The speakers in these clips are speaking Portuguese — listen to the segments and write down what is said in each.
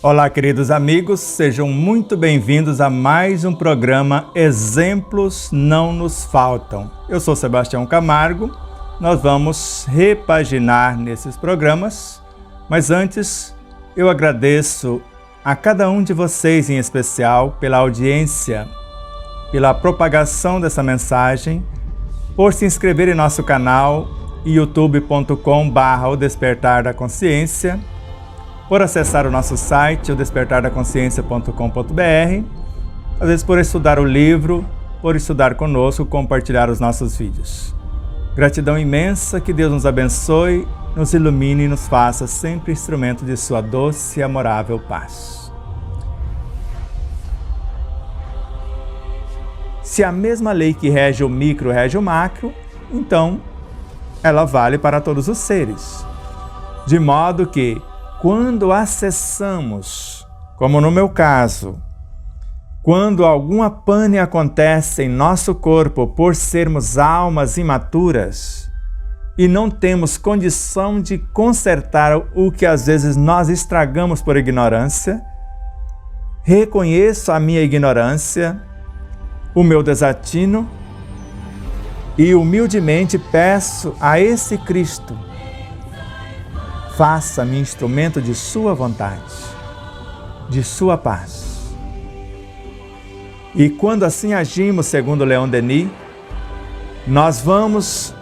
Olá, queridos amigos, sejam muito bem-vindos a mais um programa Exemplos Não Nos Faltam. Eu sou Sebastião Camargo, nós vamos repaginar nesses programas, mas antes eu agradeço a cada um de vocês em especial pela audiência, pela propagação dessa mensagem, por se inscrever em nosso canal youtube.com/O Despertar da Consciência, por acessar o nosso site, odespertardaconsciência.com.br, às vezes por estudar o livro, por estudar conosco, compartilhar os nossos vídeos. Gratidão imensa, que Deus nos abençoe, nos ilumine e nos faça sempre instrumento de sua doce e amorável paz. Se a mesma lei que rege o micro rege o macro, então ela vale para todos os seres. De modo que, quando acessamos, como no meu caso, quando alguma pane acontece em nosso corpo por sermos almas imaturas e não temos condição de consertar o que às vezes nós estragamos por ignorância, reconheço a minha ignorância, o meu desatino e humildemente peço a esse Cristo: faça-me instrumento de sua vontade, de sua paz. E quando assim agimos, segundo Leon Denis, nós vamos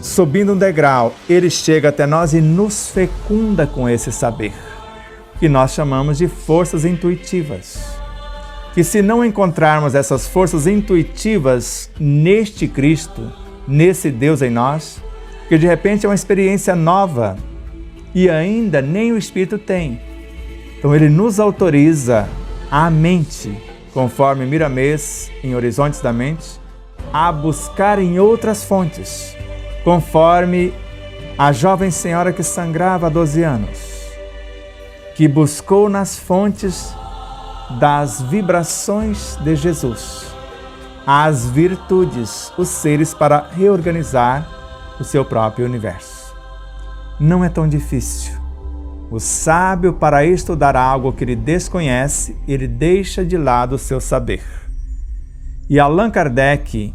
subindo um degrau, ele chega até nós e nos fecunda com esse saber, que nós chamamos de forças intuitivas. Que se não encontrarmos essas forças intuitivas neste Cristo, nesse Deus em nós, que de repente é uma experiência nova, e ainda nem o Espírito tem. Então ele nos autoriza a mente, conforme Miramês, em Horizontes da Mente, a buscar em outras fontes, conforme a jovem senhora que sangrava há 12 anos, que buscou nas fontes das vibrações de Jesus, as virtudes, os seres para reorganizar o seu próprio universo. Não é tão difícil. O sábio, para estudar algo que ele desconhece, ele deixa de lado o seu saber. E Allan Kardec,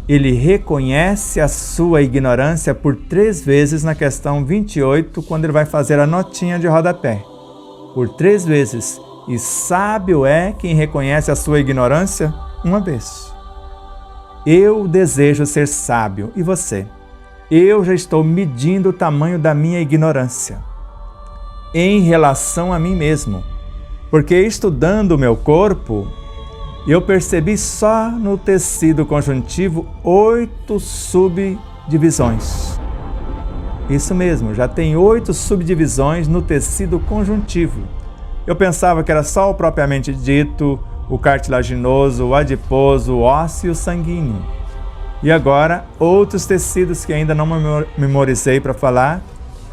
ele reconhece a sua ignorância por 3 vezes na questão 28, quando ele vai fazer a notinha de rodapé. Por 3 vezes. E sábio é quem reconhece a sua ignorância uma vez. Eu desejo ser sábio. E você? Eu já estou medindo o tamanho da minha ignorância em relação a mim mesmo, porque estudando o meu corpo, eu percebi só no tecido conjuntivo 8 subdivisões. Isso mesmo, já tem 8 subdivisões no tecido conjuntivo. Eu pensava que era só o propriamente dito, o cartilaginoso, o adiposo, o ósseo e o sanguíneo. E agora, outros tecidos que ainda não memorizei para falar,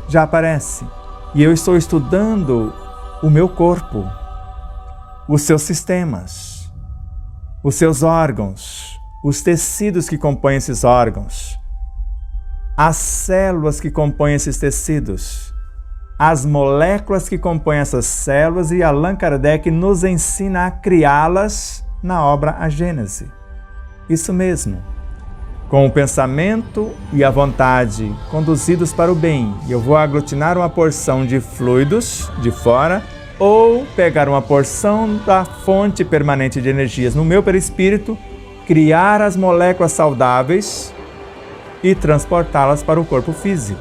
já aparecem. E eu estou estudando o meu corpo, os seus sistemas, os seus órgãos, os tecidos que compõem esses órgãos, as células que compõem esses tecidos, as moléculas que compõem essas células, e Allan Kardec nos ensina a criá-las na obra A Gênese. Isso mesmo. Com o pensamento e a vontade conduzidos para o bem, eu vou aglutinar uma porção de fluidos de fora ou pegar uma porção da fonte permanente de energias no meu perispírito, criar as moléculas saudáveis e transportá-las para o corpo físico.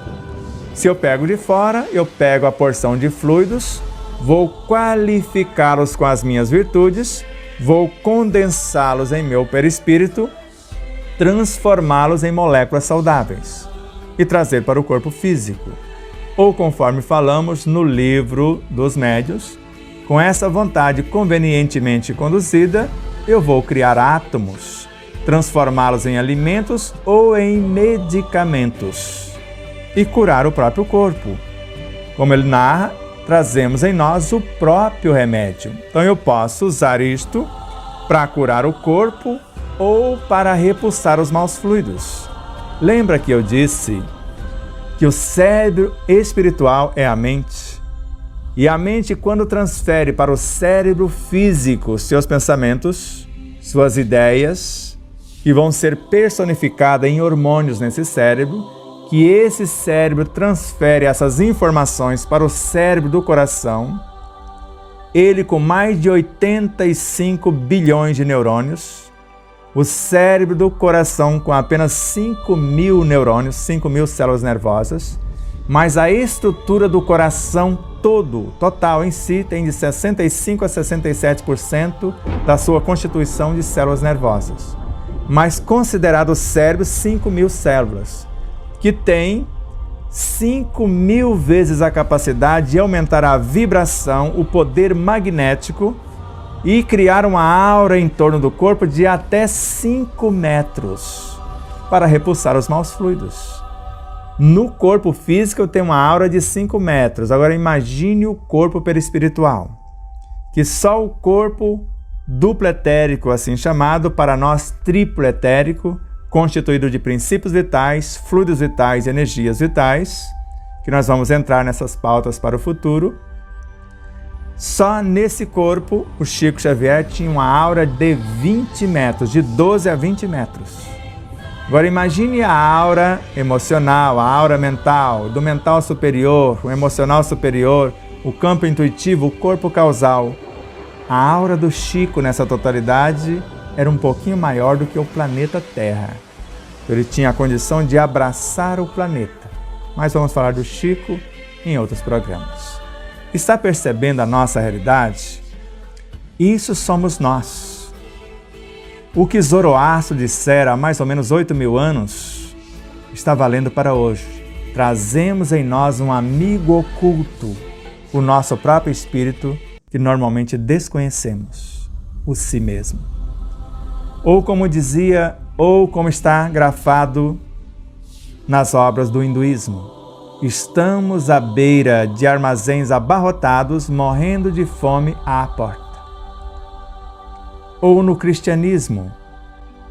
Se eu pego de fora, eu pego a porção de fluidos, vou qualificá-los com as minhas virtudes, vou condensá-los em meu perispírito, transformá-los em moléculas saudáveis e trazer para o corpo físico. Ou, conforme falamos no livro dos médiuns, com essa vontade convenientemente conduzida, eu vou criar átomos, transformá-los em alimentos ou em medicamentos e curar o próprio corpo. Como ele narra, trazemos em nós o próprio remédio. Então eu posso usar isto para curar o corpo ou para repulsar os maus fluidos. Lembra que eu disse que o cérebro espiritual é a mente E a mente, quando transfere para o cérebro físico seus pensamentos, suas ideias, que vão ser personificadas em hormônios nesse cérebro, que esse cérebro transfere essas informações para o cérebro do coração, ele com mais de 85 bilhões de neurônios, o cérebro do coração com apenas 5.000 neurônios, 5.000 células nervosas, mas a estrutura do coração total em si, tem de 65% a 67% da sua constituição de células nervosas. Mas considerado o cérebro, 5.000 células, que tem 5.000 vezes a capacidade de aumentar a vibração, o poder magnético e criar uma aura em torno do corpo de até 5 metros para repulsar os maus fluidos. No corpo físico tem uma aura de 5 metros. Agora imagine o corpo perispiritual, que só o corpo duplo etérico, assim chamado, para nós triplo etérico, constituído de princípios vitais, fluidos vitais e energias vitais, que nós vamos entrar nessas pautas para o futuro. Só nesse corpo, o Chico Xavier tinha uma aura de 20 metros, de 12 a 20 metros. Agora imagine a aura emocional, a aura mental, do mental superior, o emocional superior, o campo intuitivo, o corpo causal. A aura do Chico nessa totalidade era um pouquinho maior do que o planeta Terra. Ele tinha a condição de abraçar o planeta. Mas vamos falar do Chico em outros programas. Está percebendo a nossa realidade? Isso somos nós. O que Zoroastro dissera há mais ou menos 8.000 anos está valendo para hoje. Trazemos em nós um amigo oculto, o nosso próprio espírito, que normalmente desconhecemos, o si mesmo. Ou como dizia, ou como está grafado nas obras do hinduísmo, estamos à beira de armazéns abarrotados, morrendo de fome à porta. Ou no cristianismo,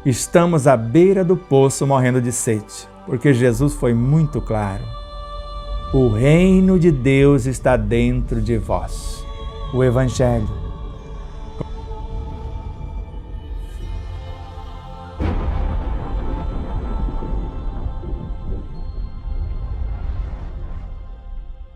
estamos à beira do poço morrendo de sede, porque Jesus foi muito claro. O reino de Deus está dentro de vós. O Evangelho.